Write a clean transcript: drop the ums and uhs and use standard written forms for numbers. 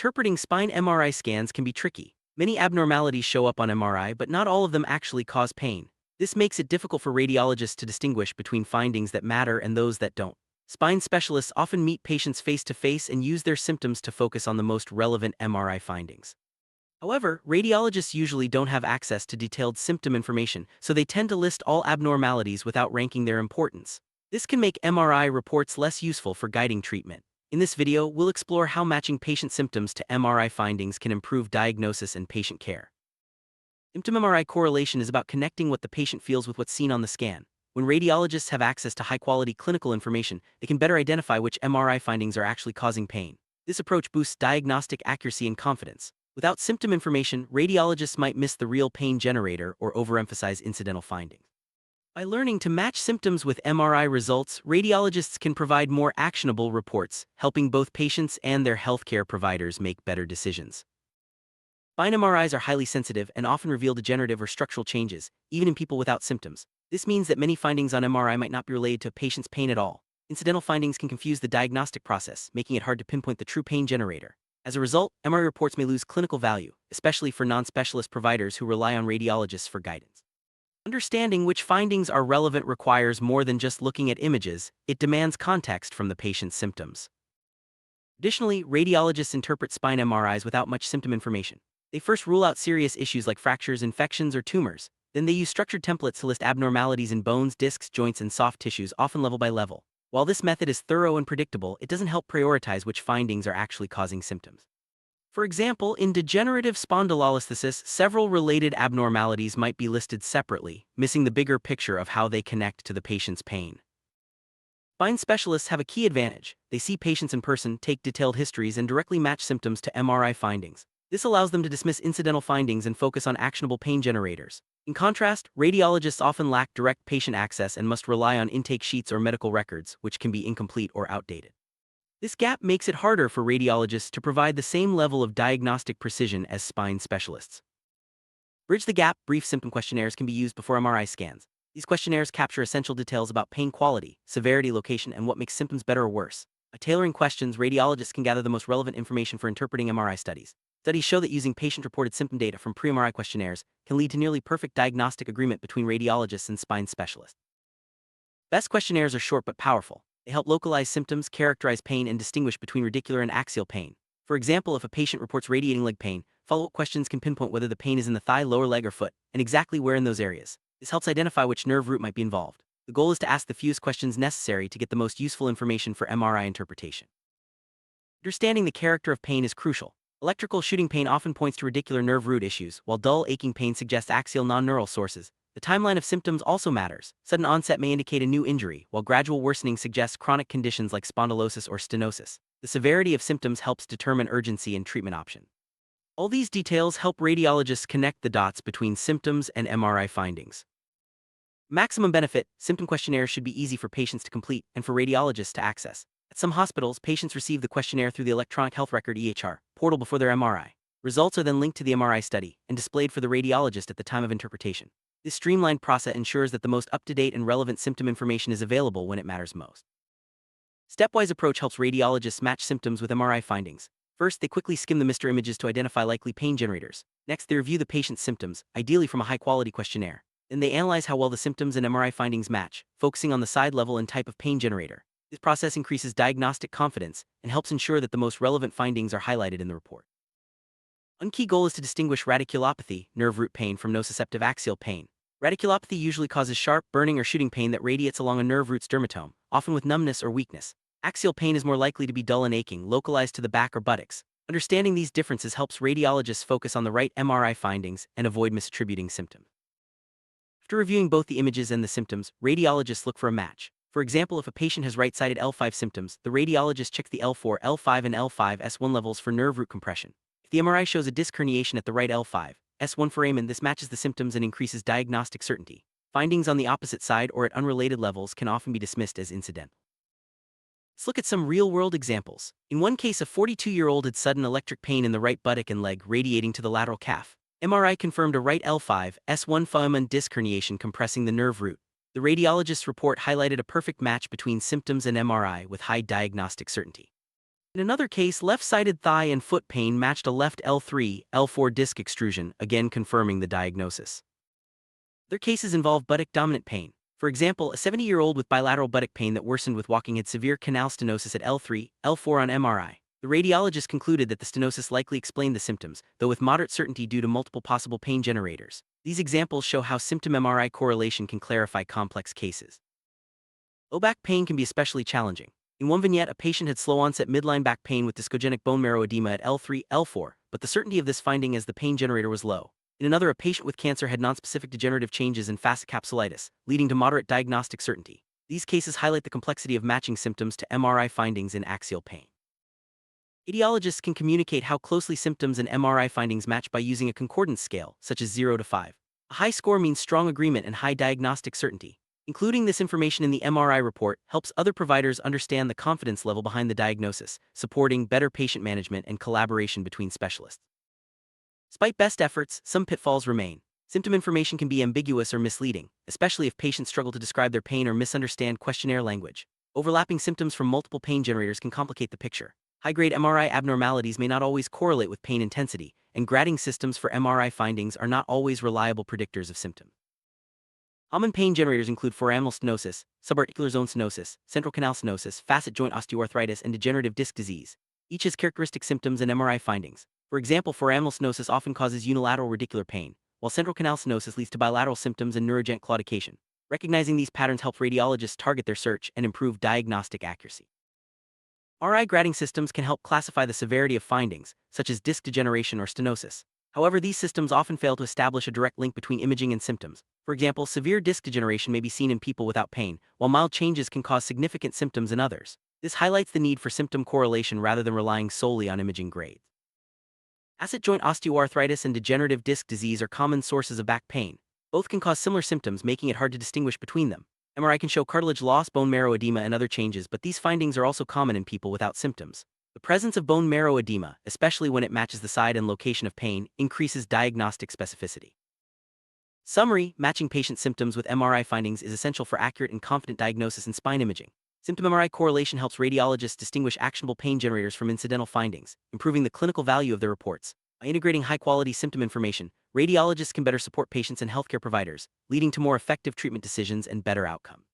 Interpreting spine MRI scans can be tricky. Many abnormalities show up on MRI, but not all of them actually cause pain. This makes it difficult for radiologists to distinguish between findings that matter and those that don't. Spine specialists often meet patients face to face and use their symptoms to focus on the most relevant MRI findings. However, radiologists usually don't have access to detailed symptom information, so they tend to list all abnormalities without ranking their importance. This can make MRI reports less useful for guiding treatment. In this video, we'll explore how matching patient symptoms to MRI findings can improve diagnosis and patient care. Symptom MRI correlation is about connecting what the patient feels with what's seen on the scan. When radiologists have access to high-quality clinical information, they can better identify which MRI findings are actually causing pain. This approach boosts diagnostic accuracy and confidence. Without symptom information, radiologists might miss the real pain generator or overemphasize incidental findings. By learning to match symptoms with MRI results, radiologists can provide more actionable reports, helping both patients and their healthcare providers make better decisions. Spine MRIs are highly sensitive and often reveal degenerative or structural changes, even in people without symptoms. This means that many findings on MRI might not be related to a patient's pain at all. Incidental findings can confuse the diagnostic process, making it hard to pinpoint the true pain generator. As a result, MRI reports may lose clinical value, especially for non-specialist providers who rely on radiologists for guidance. Understanding which findings are relevant requires more than just looking at images. It demands context from the patient's symptoms. Additionally, radiologists interpret spine MRIs without much symptom information. They first rule out serious issues like fractures, infections, or tumors. Then they use structured templates to list abnormalities in bones, discs, joints, and soft tissues, often level by level. While this method is thorough and predictable, it doesn't help prioritize which findings are actually causing symptoms. For example, in degenerative spondylolisthesis, several related abnormalities might be listed separately, missing the bigger picture of how they connect to the patient's pain. Spine specialists have a key advantage. They see patients in person, take detailed histories, and directly match symptoms to MRI findings. This allows them to dismiss incidental findings and focus on actionable pain generators. In contrast, radiologists often lack direct patient access and must rely on intake sheets or medical records, which can be incomplete or outdated. This gap makes it harder for radiologists to provide the same level of diagnostic precision as spine specialists. Bridge the gap. Brief symptom questionnaires can be used before MRI scans. These questionnaires capture essential details about pain quality, severity, location, and what makes symptoms better or worse. By tailoring questions, radiologists can gather the most relevant information for interpreting MRI studies. Studies show that using patient-reported symptom data from pre-MRI questionnaires can lead to nearly perfect diagnostic agreement between radiologists and spine specialists. Best questionnaires are short but powerful. They help localize symptoms, characterize pain, and distinguish between radicular and axial pain. For example, if a patient reports radiating leg pain, follow-up questions can pinpoint whether the pain is in the thigh, lower leg, or foot, and exactly where in those areas. This helps identify which nerve root might be involved. The goal is to ask the fewest questions necessary to get the most useful information for MRI interpretation. Understanding the character of pain is crucial. Electrical shooting pain often points to radicular nerve root issues, while dull, aching pain suggests axial non-neural sources. The timeline of symptoms also matters. Sudden onset may indicate a new injury, while gradual worsening suggests chronic conditions like spondylosis or stenosis. The severity of symptoms helps determine urgency and treatment option. All these details help radiologists connect the dots between symptoms and MRI findings. Maximum benefit. Symptom questionnaires should be easy for patients to complete and for radiologists to access. At some hospitals, patients receive the questionnaire through the electronic health record (EHR) portal before their MRI. Results are then linked to the MRI study and displayed for the radiologist at the time of interpretation. This streamlined process ensures that the most up-to-date and relevant symptom information is available when it matters most. Stepwise approach helps radiologists match symptoms with MRI findings. First, they quickly skim the MR images to identify likely pain generators. Next, they review the patient's symptoms, ideally from a high-quality questionnaire. Then they analyze how well the symptoms and MRI findings match, focusing on the side level and type of pain generator. This process increases diagnostic confidence and helps ensure that the most relevant findings are highlighted in the report. One key goal is to distinguish radiculopathy, nerve root pain, from nociceptive axial pain. Radiculopathy usually causes sharp, burning, or shooting pain that radiates along a nerve root's dermatome, often with numbness or weakness. Axial pain is more likely to be dull and aching, localized to the back or buttocks. Understanding these differences helps radiologists focus on the right MRI findings and avoid misattributing symptoms. After reviewing both the images and the symptoms, radiologists look for a match. For example, if a patient has right-sided L5 symptoms, the radiologist checks the L4, L5, and L5S1 levels for nerve root compression. If the MRI shows a disc herniation at the right L5, S1 foramen, this matches the symptoms and increases diagnostic certainty. Findings on the opposite side or at unrelated levels can often be dismissed as incidental. Let's look at some real-world examples. In one case, a 42-year-old had sudden electric pain in the right buttock and leg, radiating to the lateral calf. MRI confirmed a right L5, S1 foramen disc herniation compressing the nerve root. The radiologist's report highlighted a perfect match between symptoms and MRI with high diagnostic certainty. In another case, left-sided thigh and foot pain matched a left L3, L4 disc extrusion, again confirming the diagnosis. Other cases involve buttock-dominant pain. For example, a 70-year-old with bilateral buttock pain that worsened with walking had severe canal stenosis at L3, L4 on MRI. The radiologist concluded that the stenosis likely explained the symptoms, though with moderate certainty due to multiple possible pain generators. These examples show how symptom MRI correlation can clarify complex cases. Low back pain can be especially challenging. In one vignette, a patient had slow-onset midline back pain with discogenic bone marrow edema at L3, L4, but the certainty of this finding as the pain generator was low. In another, a patient with cancer had nonspecific degenerative changes in fascicapsulitis, leading to moderate diagnostic certainty. These cases highlight the complexity of matching symptoms to MRI findings in axial pain. Radiologists can communicate how closely symptoms and MRI findings match by using a concordance scale, such as 0 to 5. A high score means strong agreement and high diagnostic certainty. Including this information in the MRI report helps other providers understand the confidence level behind the diagnosis, supporting better patient management and collaboration between specialists. Despite best efforts, some pitfalls remain. Symptom information can be ambiguous or misleading, especially if patients struggle to describe their pain or misunderstand questionnaire language. Overlapping symptoms from multiple pain generators can complicate the picture. High-grade MRI abnormalities may not always correlate with pain intensity, and grading systems for MRI findings are not always reliable predictors of symptoms. Common pain generators include foraminal stenosis, subarticular zone stenosis, central canal stenosis, facet joint osteoarthritis, and degenerative disc disease. Each has characteristic symptoms and MRI findings. For example, foraminal stenosis often causes unilateral radicular pain, while central canal stenosis leads to bilateral symptoms and neurogenic claudication. Recognizing these patterns helps radiologists target their search and improve diagnostic accuracy. MRI grading systems can help classify the severity of findings, such as disc degeneration or stenosis. However, these systems often fail to establish a direct link between imaging and symptoms. For example, severe disc degeneration may be seen in people without pain, while mild changes can cause significant symptoms in others. This highlights the need for symptom correlation rather than relying solely on imaging grades. Facet joint osteoarthritis and degenerative disc disease are common sources of back pain. Both can cause similar symptoms, making it hard to distinguish between them. MRI can show cartilage loss, bone marrow edema, and other changes, but these findings are also common in people without symptoms. The presence of bone marrow edema, especially when it matches the site and location of pain, increases diagnostic specificity. Summary: matching patient symptoms with MRI findings is essential for accurate and confident diagnosis in spine imaging. Symptom MRI correlation helps radiologists distinguish actionable pain generators from incidental findings, improving the clinical value of their reports. By integrating high-quality symptom information, radiologists can better support patients and healthcare providers, leading to more effective treatment decisions and better outcomes.